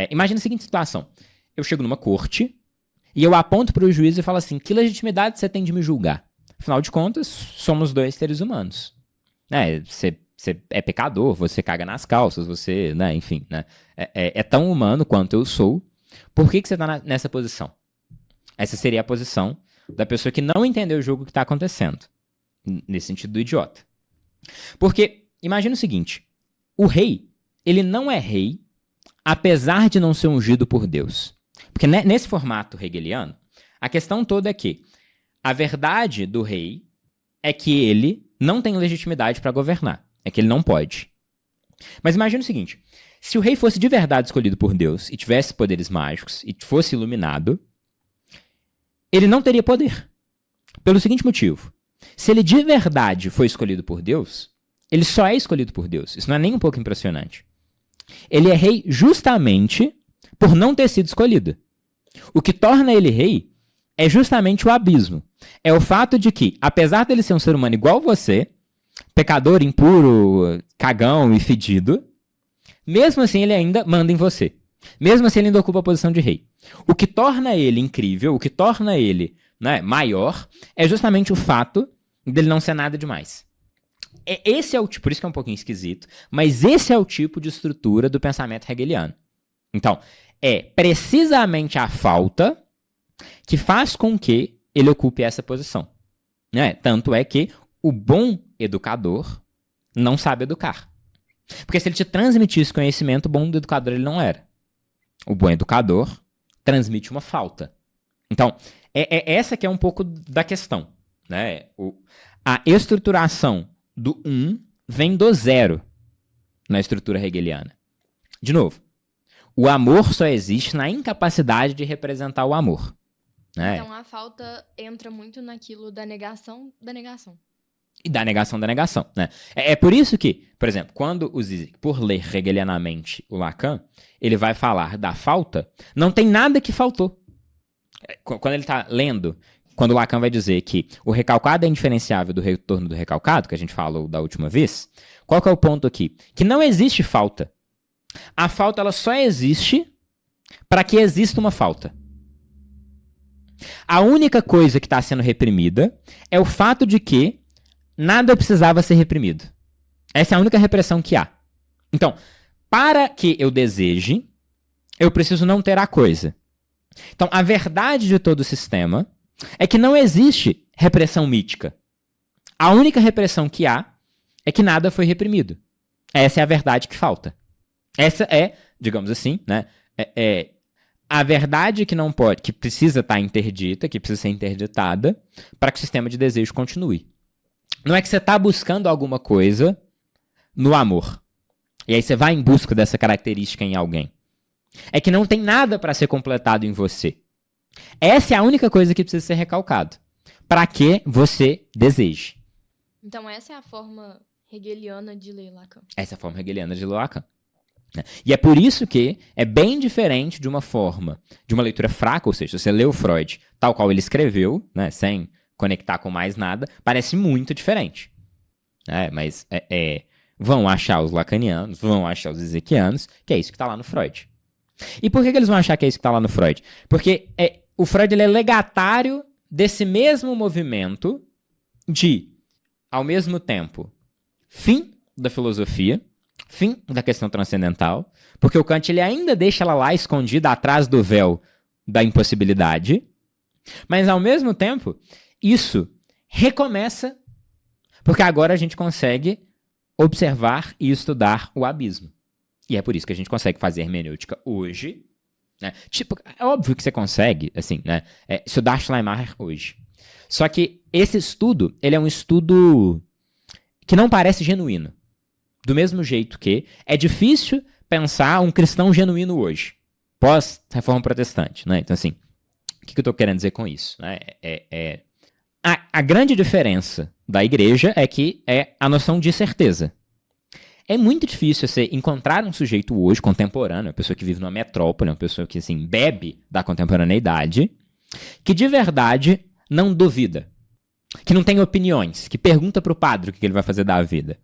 imagina a seguinte situação. Eu chego numa corte e eu aponto para o juiz e falo assim, que legitimidade você tem de me julgar? Afinal de contas, somos dois seres humanos. Você é pecador, você caga nas calças, você, né, enfim, né, é tão humano quanto eu sou. Por que você está nessa posição? Essa seria a posição da pessoa que não entendeu o jogo que está acontecendo. Nesse sentido do idiota. Porque, imagina o seguinte, o rei, ele não é rei, apesar de não ser ungido por Deus. Porque nesse formato hegeliano, a questão toda é que a verdade do rei é que ele não tem legitimidade para governar. É que ele não pode. Mas imagina o seguinte, se o rei fosse de verdade escolhido por Deus e tivesse poderes mágicos e fosse iluminado, ele não teria poder. Pelo seguinte motivo, se ele de verdade foi escolhido por Deus, ele só é escolhido por Deus. Isso não é nem um pouco impressionante. Ele é rei justamente por não ter sido escolhido. O que torna ele rei é justamente o abismo. É o fato de que, apesar dele ser um ser humano igual você, pecador, impuro, cagão e fedido, mesmo assim ele ainda manda em você. Mesmo assim ele ainda ocupa a posição de rei. O que torna ele incrível, o que torna ele, né, maior, é justamente o fato dele não ser nada demais. Esse é o tipo, por isso que é um pouquinho esquisito, mas esse é o tipo de estrutura do pensamento hegeliano. Então, é precisamente a falta que faz com que ele ocupe essa posição. Tanto é que o bom educador não sabe educar. Porque se ele te transmitisse conhecimento, o bom educador ele não era. O bom educador transmite uma falta. Então, essa que é um pouco da questão. Né? A estruturação do 1 vem do 0 na estrutura hegeliana. De novo, o amor só existe na incapacidade de representar o amor. Né? Então a falta entra muito naquilo da negação da negação. E da negação da negação. Né? É por isso que, por exemplo, quando o Zizek, por ler hegelianamente o Lacan, ele vai falar da falta, não tem nada que faltou. Quando ele está lendo, quando o Lacan vai dizer que o recalcado é indiferenciável do retorno do recalcado, que a gente falou da última vez, qual que é o ponto aqui? Que não existe falta. A falta ela só existe para que exista uma falta. A única coisa que está sendo reprimida é o fato de que nada precisava ser reprimido. Essa é a única repressão que há. Então, para que eu deseje, eu preciso não ter a coisa. Então, a verdade de todo o sistema é que não existe repressão mítica. A única repressão que há é que nada foi reprimido. Essa é a verdade que falta. Essa é, digamos assim, né, a verdade que não pode, que precisa estar interdita, que precisa ser interditada, para que o sistema de desejo continue. Não é que você está buscando alguma coisa no amor. E aí você vai em busca dessa característica em alguém. É que não tem nada para ser completado em você. Essa é a única coisa que precisa ser recalcado. Para que você deseje. Então essa é a forma hegeliana de ler Lacan. Essa é a forma hegeliana de ler Lacan. E é por isso que é bem diferente de uma forma, de uma leitura fraca, ou seja, se você lê o Freud tal qual ele escreveu, né, sem conectar com mais nada, parece muito diferente. Mas vão achar os lacanianos, vão achar os ezequianos, que é isso que está lá no Freud. E por que eles vão achar que é isso que está lá no Freud? Porque o Freud ele é legatário desse mesmo movimento de, ao mesmo tempo, fim da filosofia, fim da questão transcendental, porque o Kant ele ainda deixa ela lá escondida atrás do véu da impossibilidade, mas ao mesmo tempo, isso recomeça, porque agora a gente consegue observar e estudar o abismo. E é por isso que a gente consegue fazer hermenêutica hoje, né? Tipo, é óbvio que você consegue, assim, né? Estudar Schleiermacher hoje. Só que esse estudo, ele é um estudo que não parece genuíno. Do mesmo jeito que é difícil pensar um cristão genuíno hoje, pós-reforma protestante, né? Então, assim, o que eu estou querendo dizer com isso? Né? A grande diferença da igreja é que é a noção de certeza. É muito difícil você encontrar um sujeito hoje, contemporâneo, uma pessoa que vive numa metrópole, uma pessoa que, assim, bebe da contemporaneidade, que de verdade não duvida, que não tem opiniões, que pergunta para o padre o que ele vai fazer da vida.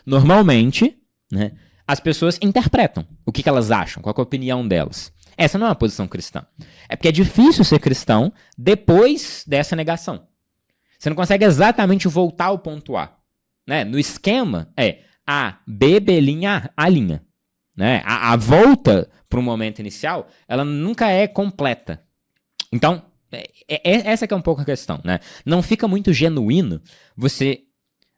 Normalmente, né, as pessoas interpretam o que elas acham, qual é a opinião delas. Essa não é uma posição cristã. É porque é difícil ser cristão depois dessa negação. Você não consegue exatamente voltar ao ponto A. Né? No esquema, A, B, B', A'. Né? A volta para o momento inicial, ela nunca é completa. Então, essa que é um pouco a questão. Né? Não fica muito genuíno você,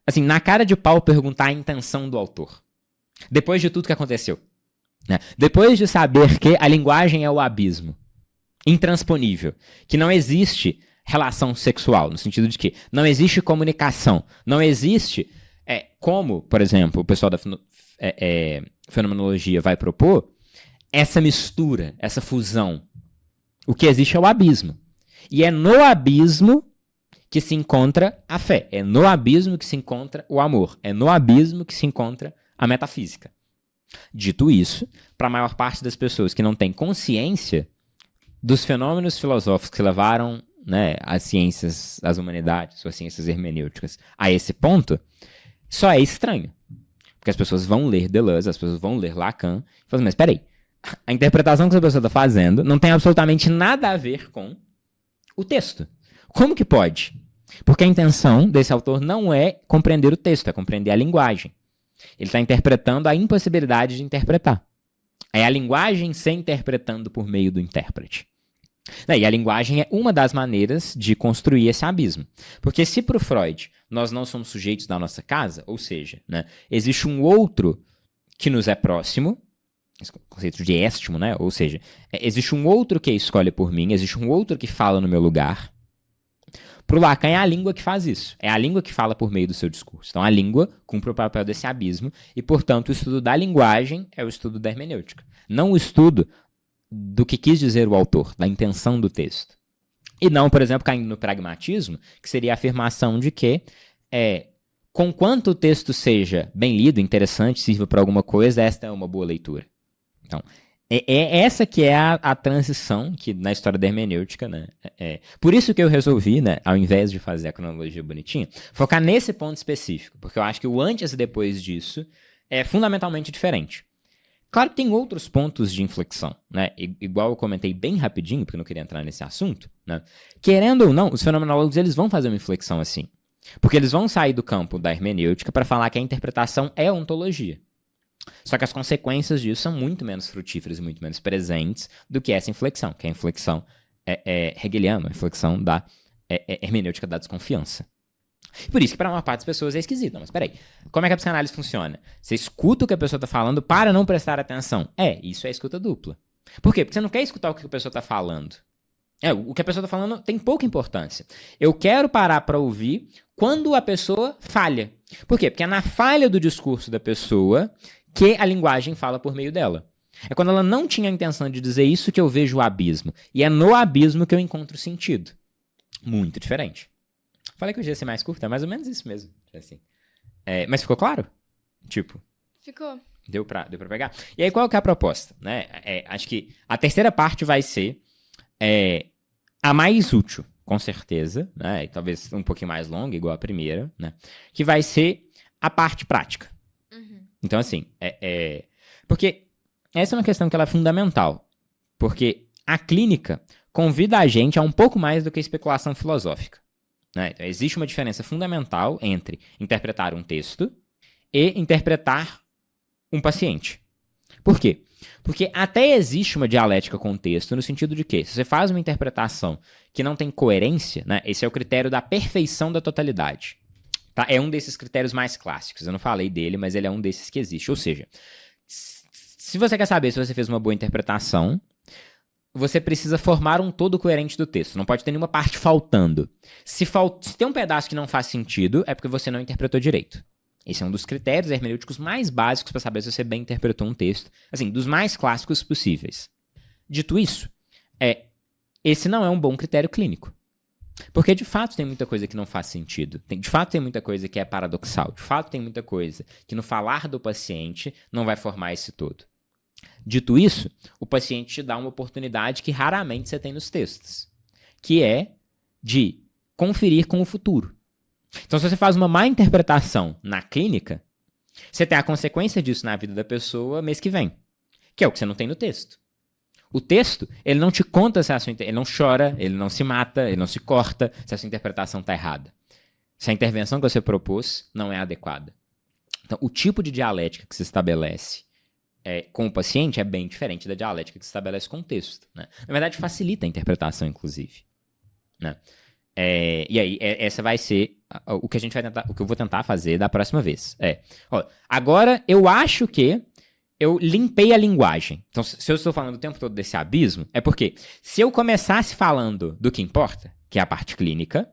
assim, na cara de pau, perguntar a intenção do autor. Depois de tudo que aconteceu. Né? Depois de saber que a linguagem é o abismo. Intransponível. Que não existe relação sexual, no sentido de que não existe comunicação. Não existe como, por exemplo, o pessoal da fenomenologia vai propor, essa mistura, essa fusão. O que existe é o abismo. E é no abismo que se encontra a fé. É no abismo que se encontra o amor. É no abismo que se encontra a metafísica. Dito isso, para a maior parte das pessoas que não têm consciência dos fenômenos filosóficos que levaram, né, as ciências, as humanidades, ou as ciências hermenêuticas a esse ponto, só é estranho. Porque as pessoas vão ler Deleuze, as pessoas vão ler Lacan, e falam, mas peraí, a interpretação que essa pessoa está fazendo não tem absolutamente nada a ver com o texto. Como que pode? Porque a intenção desse autor não é compreender o texto, é compreender a linguagem. Ele está interpretando a impossibilidade de interpretar. É a linguagem se interpretando por meio do intérprete. E a linguagem é uma das maneiras de construir esse abismo. Porque se para o Freud nós não somos sujeitos da nossa casa, ou seja, né, existe um outro que nos é próximo, esse conceito de éstimo, né? Ou seja, existe um outro que escolhe por mim, existe um outro que fala no meu lugar. Para o Lacan é a língua que faz isso. É a língua que fala por meio do seu discurso. Então a língua cumpre o papel desse abismo e, portanto, o estudo da linguagem é o estudo da hermenêutica. Não o estudo do que quis dizer o autor, da intenção do texto. E não, por exemplo, caindo no pragmatismo, que seria a afirmação de que, conquanto o texto seja bem lido, interessante, sirva para alguma coisa, esta é uma boa leitura. Então, essa que é a transição que na história da hermenêutica, né? Por isso que eu resolvi, né, ao invés de fazer a cronologia bonitinha, focar nesse ponto específico, porque eu acho que o antes e depois disso é fundamentalmente diferente. Claro que tem outros pontos de inflexão, né? Igual eu comentei bem rapidinho, porque eu não queria entrar nesse assunto, né? Querendo ou não, os fenomenólogos eles vão fazer uma inflexão assim, porque eles vão sair do campo da hermenêutica para falar que a interpretação é ontologia. Só que as consequências disso são muito menos frutíferas e muito menos presentes do que essa inflexão, que a inflexão hegeliana, a inflexão da hermenêutica da desconfiança. Por isso que para uma parte das pessoas é esquisito. Não, mas peraí, como é que a psicanálise funciona? Você escuta o que a pessoa tá falando para não prestar atenção. Isso é escuta dupla. Por quê? Porque você não quer escutar o que a pessoa tá falando. O que a pessoa tá falando tem pouca importância. Eu quero parar para ouvir quando a pessoa falha. Por quê? Porque é na falha do discurso da pessoa que a linguagem fala por meio dela. É quando ela não tinha a intenção de dizer isso que eu vejo o abismo. E é no abismo que eu encontro sentido. Muito diferente. Falei que hoje ia ser mais curto, é mais ou menos isso mesmo. Assim. Mas ficou claro? Tipo... Ficou. Deu pra pegar? E aí, qual que é a proposta? Né? Acho que a terceira parte vai ser a mais útil, com certeza, né? E talvez um pouquinho mais longa, igual a primeira, né? Que vai ser a parte prática. Uhum. Então, assim, porque essa é uma questão que ela é fundamental. Porque a clínica convida a gente a um pouco mais do que especulação filosófica. Né? Então, existe uma diferença fundamental entre interpretar um texto e interpretar um paciente. Por quê? Porque até existe uma dialética com o texto, no sentido de que, se você faz uma interpretação que não tem coerência, né, esse é o critério da perfeição da totalidade. Tá? É um desses critérios mais clássicos. Eu não falei dele, mas ele é um desses que existe. Ou seja, se você quer saber se você fez uma boa interpretação, você precisa formar um todo coerente do texto. Não pode ter nenhuma parte faltando. Se tem um pedaço que não faz sentido, é porque você não interpretou direito. Esse é um dos critérios hermenêuticos mais básicos para saber se você bem interpretou um texto. Assim, dos mais clássicos possíveis. Dito isso, esse não é um bom critério clínico. Porque, de fato, tem muita coisa que não faz sentido. De fato, tem muita coisa que é paradoxal. De fato, tem muita coisa que no falar do paciente não vai formar esse todo. Dito isso, o paciente te dá uma oportunidade que raramente você tem nos textos, que é de conferir com o futuro. Então, se você faz uma má interpretação na clínica, você tem a consequência disso na vida da pessoa mês que vem, que é o que você não tem no texto. O texto, ele não te conta se ele não chora, ele não se mata, ele não se corta se a sua interpretação está errada. Se a intervenção que você propôs não é adequada. Então, o tipo de dialética que se estabelece com o paciente é bem diferente da dialética que se estabelece com o texto. Né? Na verdade, facilita a interpretação, inclusive. Né? E aí, essa vai ser o que o que eu vou tentar fazer da próxima vez. Agora, eu acho que eu limpei a linguagem. Então, se eu estou falando o tempo todo desse abismo, é porque se eu começasse falando do que importa, que é a parte clínica,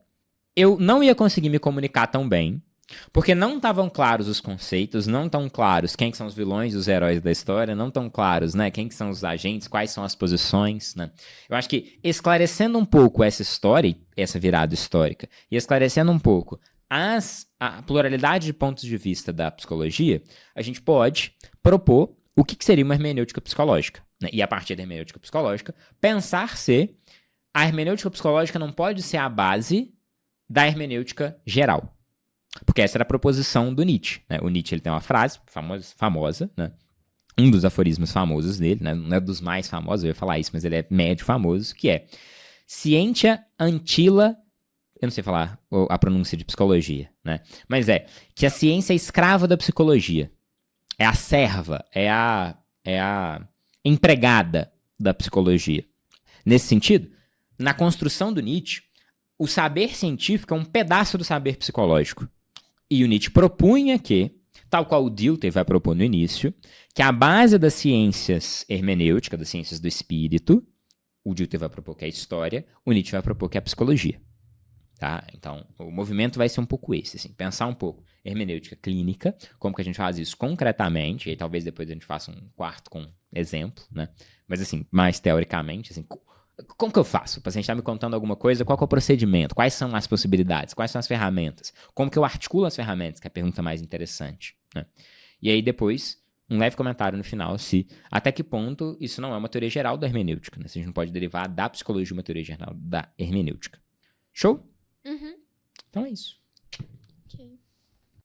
eu não ia conseguir me comunicar tão bem, porque não estavam claros os conceitos, não estão claros quem que são os vilões e os heróis da história, não estão claros, né, quem que são os agentes, quais são as posições, né? Eu acho que esclarecendo um pouco essa história, essa virada histórica, e esclarecendo um pouco a pluralidade de pontos de vista da psicologia, a gente pode propor o que seria uma hermenêutica psicológica. Né? E a partir da hermenêutica psicológica, pensar se a hermenêutica psicológica não pode ser a base da hermenêutica geral. Porque essa era a proposição do Nietzsche. Né? O Nietzsche ele tem uma frase famosa, né? Um dos aforismos famosos dele, né? Não é dos mais famosos, eu ia falar isso, mas ele é médio famoso, que é Scientia antilla, eu não sei falar a pronúncia de psicologia, né? Mas que a ciência é escrava da psicologia. É a serva, é a empregada da psicologia. Nesse sentido, na construção do Nietzsche, o saber científico é um pedaço do saber psicológico. E o Nietzsche propunha que, tal qual o Dilthey vai propor no início, que a base das ciências hermenêuticas, das ciências do espírito, o Dilthey vai propor que é a história, o Nietzsche vai propor que é a psicologia. Tá? Então, o movimento vai ser um pouco esse, assim, pensar um pouco hermenêutica clínica, como que a gente faz isso concretamente, e aí talvez depois a gente faça um quarto com exemplo, né? Mas assim, mais teoricamente, assim, como que eu faço? O paciente está me contando alguma coisa, qual que é o procedimento? Quais são as possibilidades? Quais são as ferramentas? Como que eu articulo as ferramentas? Que é a pergunta mais interessante. Né? E aí depois, um leve comentário no final, se até que ponto isso não é uma teoria geral da hermenêutica. Né? Se a gente não pode derivar da psicologia uma teoria geral da hermenêutica. Show? Uhum. Então é isso. Ok.